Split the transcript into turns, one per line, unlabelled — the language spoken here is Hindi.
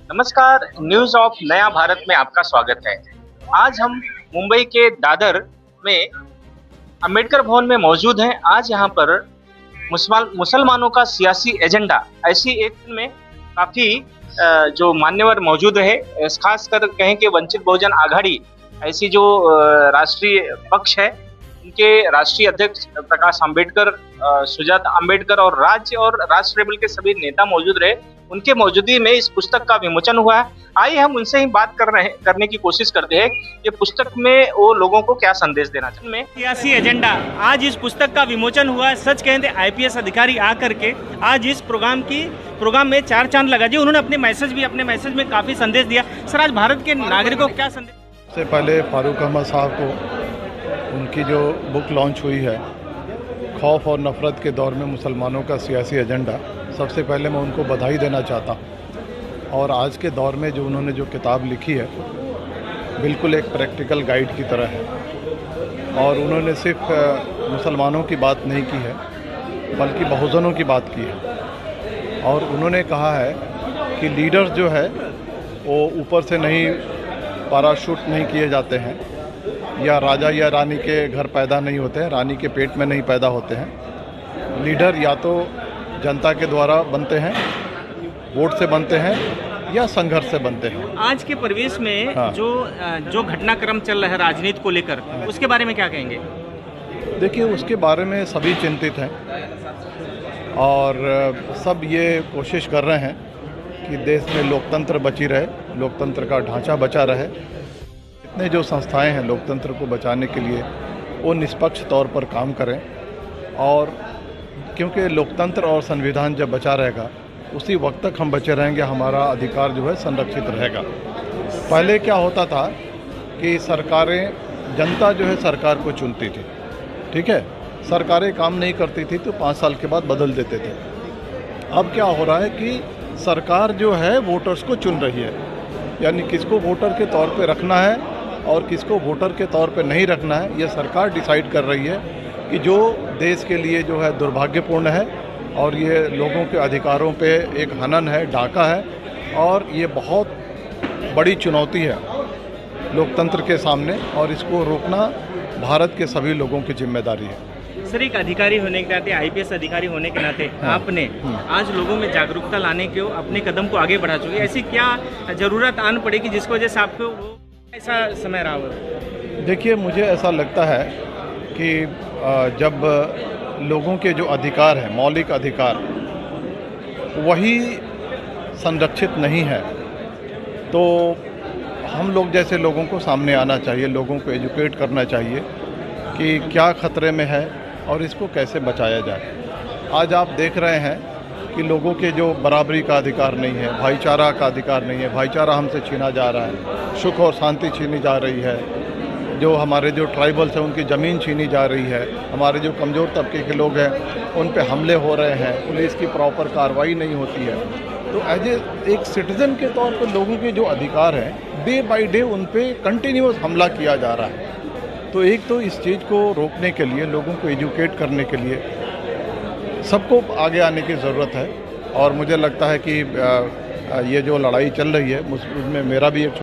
नमस्कार, न्यूज ऑफ नया भारत में आपका स्वागत है। आज हम मुंबई के दादर में अंबेडकर भवन में मौजूद हैं। आज यहाँ पर मुसलमानों का सियासी एजेंडा ऐसी एक में काफी जो मान्यवर मौजूद रहे, खासकर कहें कि वंचित बहुजन आघाड़ी ऐसी जो राष्ट्रीय पक्ष है, उनके राष्ट्रीय अध्यक्ष प्रकाश अंबेडकर, सुजाता अंबेडकर और राज्य और राष्ट्र लेवल के सभी नेता मौजूद रहे। उनके मौजूदगी में इस पुस्तक का विमोचन हुआ है। आइए हम उनसे ही बात करने की कोशिश करते हैं कि पुस्तक में वो लोगों को क्या संदेश देना चाहते हैं।
सियासी एजेंडा, आज इस पुस्तक का विमोचन हुआ है। सच कहें तो आईपीएस अधिकारी आकर के आज इस प्रोग्राम में चार चांद लगा जी। उन्होंने अपने मैसेज में काफी संदेश दिया। सर, आज भारत के नागरिकों को क्या संदेश?
सबसे पहले फारूक अहमद साहब को उनकी जो बुक लॉन्च हुई है, खौफ और नफ़रत के दौर में मुसलमानों का सियासी एजेंडा, सबसे पहले मैं उनको बधाई देना चाहता हूँ। और आज के दौर में जो उन्होंने जो किताब लिखी है, बिल्कुल एक प्रैक्टिकल गाइड की तरह है। और उन्होंने सिर्फ मुसलमानों की बात नहीं की है, बल्कि बहुजनों की बात की है। और उन्होंने कहा है कि लीडर्स जो है वो ऊपर से नहीं पैराशूट नहीं किए जाते हैं, या राजा या रानी के घर पैदा नहीं होते हैं, रानी के पेट में नहीं पैदा होते हैं। लीडर या तो जनता के द्वारा बनते हैं, वोट से बनते हैं, या संघर्ष से बनते हैं।
आज के परिवेश में हाँ। जो घटनाक्रम चल रहा है राजनीति को लेकर, उसके बारे में क्या कहेंगे?
देखिए, उसके बारे में सभी चिंतित हैं और सब ये कोशिश कर रहे हैं कि देश में लोकतंत्र बची रहे, लोकतंत्र का ढांचा बचा रहे। इतने जो संस्थाएं हैं लोकतंत्र को बचाने के लिए, वो निष्पक्ष तौर पर काम करें। और क्योंकि लोकतंत्र और संविधान जब बचा रहेगा, उसी वक्त तक हम बचे रहेंगे, हमारा अधिकार जो है संरक्षित रहेगा। पहले क्या होता था कि सरकारें, जनता जो है सरकार को चुनती थी, ठीक है, सरकारें काम नहीं करती थी तो 5 साल के बाद बदल देते थे। अब क्या हो रहा है कि सरकार जो है वोटर्स को चुन रही है, यानी किसको वोटर के तौर पे रखना है और किसको वोटर के तौर पे नहीं रखना है, ये सरकार डिसाइड कर रही है। कि जो देश के लिए जो है दुर्भाग्यपूर्ण है, और ये लोगों के अधिकारों पे एक हनन है, डाका है, और ये बहुत बड़ी चुनौती है लोकतंत्र के सामने, और इसको रोकना भारत के सभी लोगों की जिम्मेदारी है।
सर, एक अधिकारी होने के नाते, आईपीएस अधिकारी होने के नाते आपने आज लोगों में जागरूकता लाने के अपने कदम को आगे बढ़ा चुके, ऐसी क्या ज़रूरत आन पड़ेगी जिसकी वजह से आपको वो ऐसा समय रहा हो?
देखिए, मुझे ऐसा लगता है कि जब लोगों के जो अधिकार हैं, मौलिक अधिकार, वही संरक्षित नहीं है, तो हम लोग जैसे लोगों को सामने आना चाहिए, लोगों को एजुकेट करना चाहिए कि क्या खतरे में है और इसको कैसे बचाया जाए। आज आप देख रहे हैं कि लोगों के जो बराबरी का अधिकार नहीं है, भाईचारा का अधिकार नहीं है, भाईचारा हमसे छीना जा रहा है, सुख और शांति छीनी जा रही है, जो हमारे जो ट्राइबल्स हैं उनकी ज़मीन छीनी जा रही है, हमारे जो कमज़ोर तबके के लोग हैं उन पे हमले हो रहे हैं, पुलिस की प्रॉपर कार्रवाई नहीं होती है। तो एज एक सिटीज़न के तौर पर लोगों के जो अधिकार हैं, डे बाय डे उन पे कंटिन्यूस हमला किया जा रहा है। तो एक तो इस चीज़ को रोकने के लिए, लोगों को एजुकेट करने के लिए सबको आगे आने की ज़रूरत है। और मुझे लगता है कि ये जो लड़ाई चल रही है, उसमें मेरा भी एक